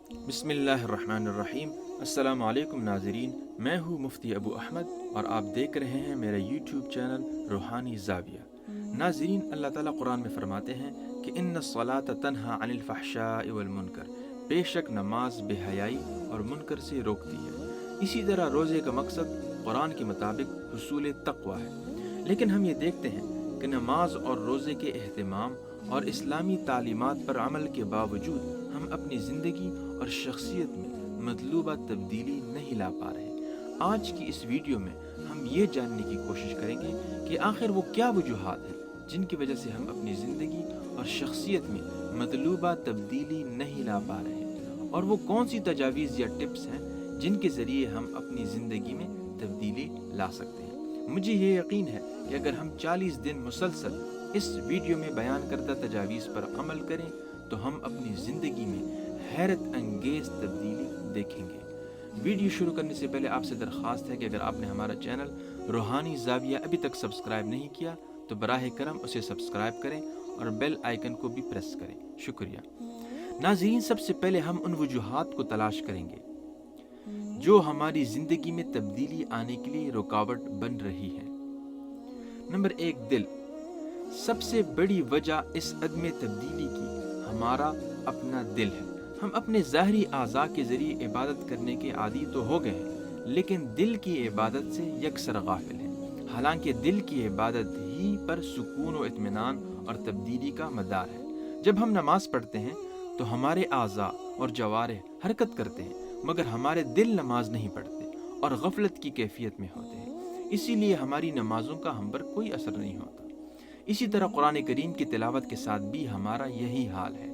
بسم اللہ الرحمن الرحیم۔ السلام علیکم ناظرین، میں ہوں مفتی ابو احمد اور آپ دیکھ رہے ہیں میرا یوٹیوب چینل روحانی زاویہ۔ ناظرین، اللہ تعالیٰ قرآن میں فرماتے ہیں کہ ان الصلاۃ تنہی عن الفحشاء والمنکر، بے شک نماز بے حیائی اور منکر سے روکتی ہے۔ اسی طرح روزے کا مقصد قرآن کے مطابق حصول تقوی ہے، لیکن ہم یہ دیکھتے ہیں کہ نماز اور روزے کے اہتمام اور اسلامی تعلیمات پر عمل کے باوجود ہم اپنی زندگی اور شخصیت میں مطلوبہ تبدیلی نہیں لا پا رہے۔ آج کی اس ویڈیو میں ہم یہ جاننے کی کوشش کریں گے کہ آخر وہ کیا وجوہات ہیں جن کی وجہ سے ہم اپنی زندگی اور شخصیت میں مطلوبہ تبدیلی نہیں لا پا رہے ہیں، اور وہ کون سی تجاویز یا ٹپس ہیں جن کے ذریعے ہم اپنی زندگی میں تبدیلی لا سکتے ہیں۔ مجھے یہ یقین ہے کہ اگر ہم 40 دن مسلسل اس ویڈیو میں بیان کردہ تجاویز پر عمل کریں تو ہم اپنی زندگی میں حیرت انگیز تبدیلی دیکھیں گے۔ ویڈیو شروع کرنے سے پہلے آپ سے درخواست ہے کہ اگر آپ نے ہمارا چینل روحانی زاویہ ابھی تک سبسکرائب نہیں کیا تو براہ کرم اسے سبسکرائب کریں اور بیل آئیکن کو بھی پریس کریں۔ شکریہ۔ ناظرین، سب سے پہلے ہم ان وجوہات کو تلاش کریں گے جو ہماری زندگی میں تبدیلی آنے کے لیے رکاوٹ بن رہی ہے۔ نمبر 1، دل۔ سب سے بڑی وجہ اس عدم تبدیلی کی ہمارا اپنا دل ہے۔ ہم اپنے ظاہری اعضاء کے ذریعے عبادت کرنے کے عادی تو ہو گئے ہیں، لیکن دل کی عبادت سے یکسر غافل ہیں، حالانکہ دل کی عبادت ہی پر سکون و اطمینان اور تبدیلی کا مدار ہے۔ جب ہم نماز پڑھتے ہیں تو ہمارے اعضاء اور جوارح حرکت کرتے ہیں، مگر ہمارے دل نماز نہیں پڑھتے اور غفلت کی کیفیت میں ہوتے ہیں، اسی لیے ہماری نمازوں کا ہم پر کوئی اثر نہیں ہوتا۔ اسی طرح قرآن کریم کی تلاوت کے ساتھ بھی ہمارا یہی حال ہے۔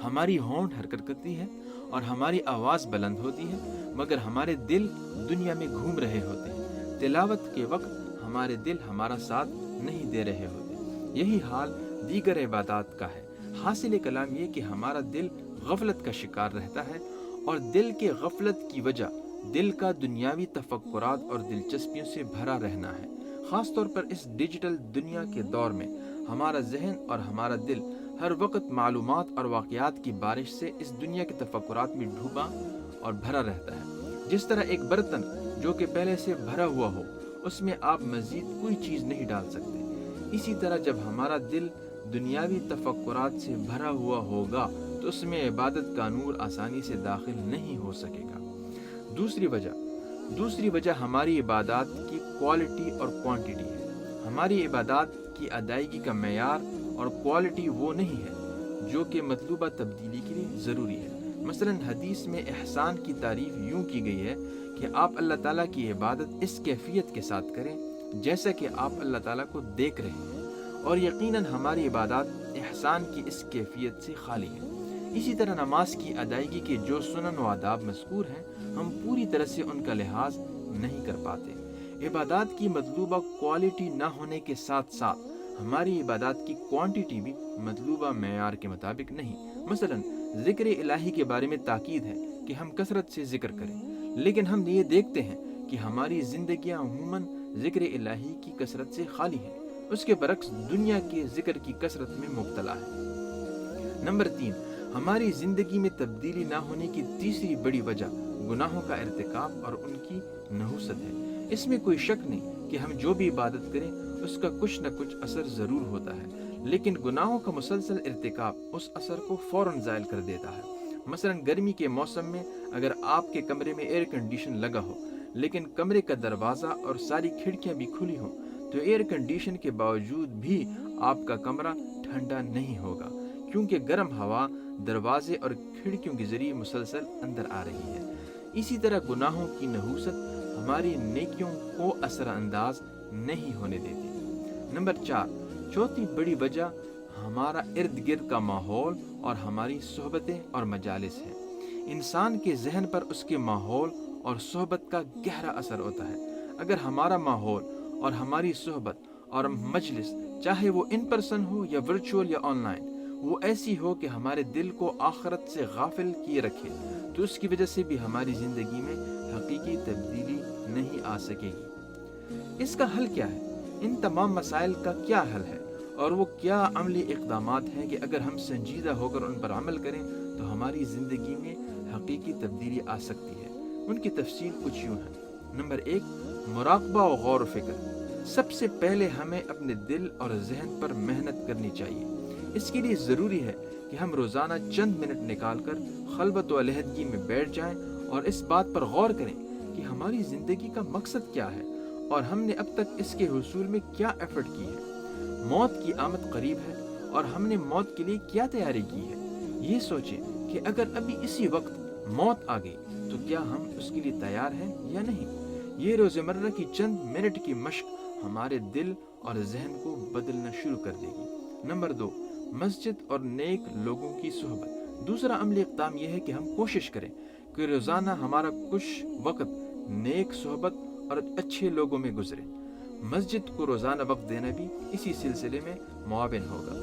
ہماری ہونٹ حرکت کرتی ہے اور ہماری آواز بلند ہوتی ہے، مگر ہمارے دل دنیا میں گھوم رہے ہوتے ہیں۔ تلاوت کے وقت ہمارے دل ہمارا ساتھ نہیں دے رہے ہوتے۔ یہی حال دیگر عبادات کا ہے۔ حاصل کلام یہ کہ ہمارا دل غفلت کا شکار رہتا ہے، اور دل کے غفلت کی وجہ دل کا دنیاوی تفکرات اور دلچسپیوں سے بھرا رہنا ہے۔ خاص طور پر اس ڈیجیٹل دنیا کے دور میں ہمارا ذہن اور ہمارا دل ہر وقت معلومات اور واقعات کی بارش سے اس دنیا کے تفکرات میں ڈوبا اور بھرا رہتا ہے۔ جس طرح ایک برتن جو کہ پہلے سے بھرا ہوا ہو، اس میں آپ مزید کوئی چیز نہیں ڈال سکتے، اسی طرح جب ہمارا دل دنیاوی تفکرات سے بھرا ہوا ہوگا تو اس میں عبادت کا نور آسانی سے داخل نہیں ہو سکے گا۔ دوسری وجہ ہماری عبادات کی کوالٹی اور کوانٹٹی ہے۔ ہماری عبادات کی ادائیگی کا معیار اور کوالٹی وہ نہیں ہے جو کہ مطلوبہ تبدیلی کے لیے ضروری ہے۔ مثلا حدیث میں احسان کی تعریف یوں کی گئی ہے کہ آپ اللہ تعالیٰ کی عبادت اس کیفیت کے ساتھ کریں جیسا کہ آپ اللہ تعالیٰ کو دیکھ رہے ہیں، اور یقیناً ہماری عبادات احسان کی اس کیفیت سے خالی ہے۔ اسی طرح نماز کی ادائیگی کے جو سنن و آداب مذکور ہیں، ہم پوری طرح سے ان کا لحاظ نہیں کر پاتے۔ عبادات کی مطلوبہ کوالٹی نہ ہونے کے ساتھ ساتھ ہماری عبادات کی کوانٹٹی بھی مطلوبہ معیار کے مطابق نہیں۔ مثلا ذکر الہی کے بارے میں تاکید ہے کہ ہم کثرت سے ذکر کریں، لیکن ہم یہ دیکھتے ہیں کہ ہماری زندگیاں عموماً ذکر الہی کی کثرت سے خالی ہیں، اس کے برعکس دنیا کے ذکر کی کثرت میں مبتلا ہے۔ نمبر 3، ہماری زندگی میں تبدیلی نہ ہونے کی تیسری بڑی وجہ گناہوں کا ارتکاب اور ان کی نحوست ہے۔ اس میں کوئی شک نہیں کہ ہم جو بھی عبادت کریں اس کا کچھ نہ کچھ اثر ضرور ہوتا ہے، لیکن گناہوں کا مسلسل ارتکاب اس اثر کو فوراً زائل کر دیتا ہے۔ مثلا گرمی کے موسم میں اگر آپ کے کمرے میں ایئر کنڈیشن لگا ہو، لیکن کمرے کا دروازہ اور ساری کھڑکیاں بھی کھلی ہوں، تو ایئر کنڈیشن کے باوجود بھی آپ کا کمرہ ٹھنڈا نہیں ہوگا، کیونکہ گرم ہوا دروازے اور کھڑکیوں کے ذریعے مسلسل اندر آ رہی ہے۔ اسی طرح گناہوں کی نحوست ہماری نیکیوں کو اثر انداز نہیں ہونے دیتی۔ نمبر 4، چوتھی بڑی وجہ ہمارا ارد گرد کا ماحول اور ہماری صحبتیں اور مجالس ہیں۔ انسان کے ذہن پر اس کے ماحول اور صحبت کا گہرا اثر ہوتا ہے۔ اگر ہمارا ماحول اور ہماری صحبت اور مجلس، چاہے وہ ان پرسن ہو یا ورچوئل یا آن لائن، وہ ایسی ہو کہ ہمارے دل کو آخرت سے غافل کیے رکھے، تو اس کی وجہ سے بھی ہماری زندگی میں حقیقی تبدیلی نہیں آ سکے گی۔ اس کا حل کیا ہے؟ ان تمام مسائل کا کیا حل ہے، اور وہ کیا عملی اقدامات ہیں کہ اگر ہم سنجیدہ ہو کر ان پر عمل کریں تو ہماری زندگی میں حقیقی حقیقی تبدیلی آ سکتی ہے۔ ان کی تفصیل کچھ یوں ہے۔ نمبر 1، مراقبہ و غور و فکر۔ سب سے پہلے ہمیں اپنے دل اور ذہن پر محنت کرنی چاہیے۔ اس کے لیے ضروری ہے کہ ہم روزانہ چند منٹ نکال کر خلوت و علیحدگی میں بیٹھ جائیں اور اس بات پر غور کریں کہ ہماری زندگی کا مقصد کیا ہے اور ہم نے اب تک اس کے حصول میں کیا ایفرٹ کی ہے۔ موت کی آمد قریب ہے اور ہم نے موت کے لیے کیا تیاری کی ہے۔ یہ سوچیں کہ اگر ابھی اسی وقت موت آ گئی تو کیا ہم اس کے لیے تیار ہیں یا نہیں۔ یہ روزمرہ کی چند منٹ کی مشق ہمارے دل اور ذہن کو بدلنا شروع کر دے گی۔ نمبر 2، مسجد اور نیک لوگوں کی صحبت۔ دوسرا عملی اقدام یہ ہے کہ ہم کوشش کریں کہ روزانہ ہمارا کچھ وقت نیک صحبت اور اچھے لوگوں میں گزرے۔ مسجد کو روزانہ وقت دینا بھی اسی سلسلے میں معاون ہوگا۔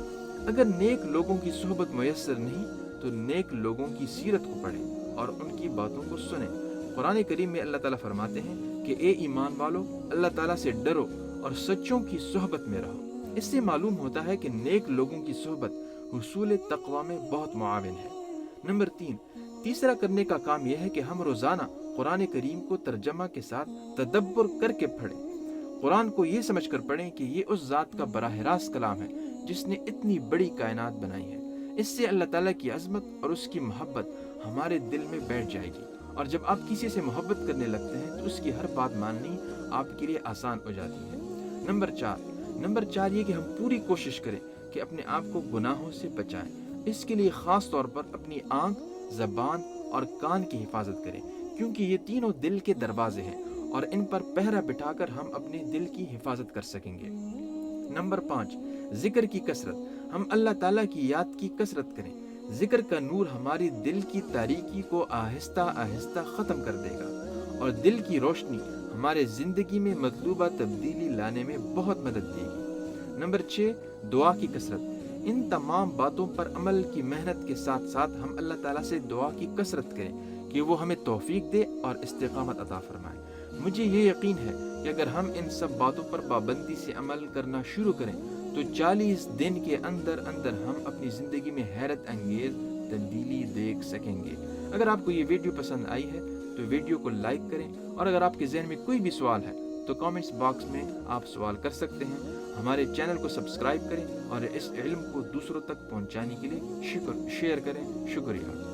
اگر نیک لوگوں کی صحبت میسر نہیں تو نیک لوگوں کی سیرت کو پڑھیں اور ان کی باتوں کو سنیں۔ قرآن کریم میں اللہ تعالیٰ فرماتے ہیں کہ اے ایمان والو، اللہ تعالیٰ سے ڈرو اور سچوں کی صحبت میں رہو۔ اس سے معلوم ہوتا ہے کہ نیک لوگوں کی صحبت حصول تقوی میں بہت معاون ہے۔ نمبر 3، تیسرا کرنے کا کام یہ ہے کہ ہم روزانہ قرآن کریم کو ترجمہ کے ساتھ تدبر کر کے پڑھیں۔ قرآن کو یہ سمجھ کر پڑھیں کہ یہ اس ذات کا براہ راست کلام ہے جس نے اتنی بڑی کائنات بنائی ہے۔ اس سے اللہ تعالیٰ کی عظمت اور اس کی محبت ہمارے دل میں بیٹھ جائے گی، اور جب آپ کسی سے محبت کرنے لگتے ہیں تو اس کی ہر بات ماننی آپ کے لیے آسان ہو جاتی ہے۔ نمبر 4 یہ کہ ہم پوری کوشش کریں کہ اپنے آپ کو گناہوں سے بچائیں۔ اس کے لیے خاص طور پر اپنی آنکھ، زبان اور کان کی حفاظت کریں، کیونکہ یہ تینوں دل کے دروازے ہیں اور ان پر پہرا بٹھا کر ہم اپنے دل کی حفاظت کر سکیں گے۔ نمبر 5، ذکر کی کثرت۔ ہم اللہ تعالیٰ کی یاد کی کثرت کریں۔ ذکر کا نور ہماری دل کی تاریکی کو آہستہ آہستہ ختم کر دے گا اور دل کی روشنی ہمارے زندگی میں مطلوبہ تبدیلی لانے میں بہت مدد دے گی۔ نمبر 6، دعا کی کثرت۔ ان تمام باتوں پر عمل کی محنت کے ساتھ ساتھ ہم اللہ تعالیٰ سے دعا کی کثرت کریں کہ وہ ہمیں توفیق دے اور استقامت عطا فرمائے۔ مجھے یہ یقین ہے کہ اگر ہم ان سب باتوں پر پابندی سے عمل کرنا شروع کریں تو 40 دن کے اندر ہم اپنی زندگی میں حیرت انگیز تبدیلی دیکھ سکیں گے۔ اگر آپ کو یہ ویڈیو پسند آئی ہے تو ویڈیو کو لائک کریں، اور اگر آپ کے ذہن میں کوئی بھی سوال ہے تو کامنٹس باکس میں آپ سوال کر سکتے ہیں۔ ہمارے چینل کو سبسکرائب کریں اور اس علم کو دوسروں تک پہنچانے کے لیے شیئر کریں۔ شکریہ۔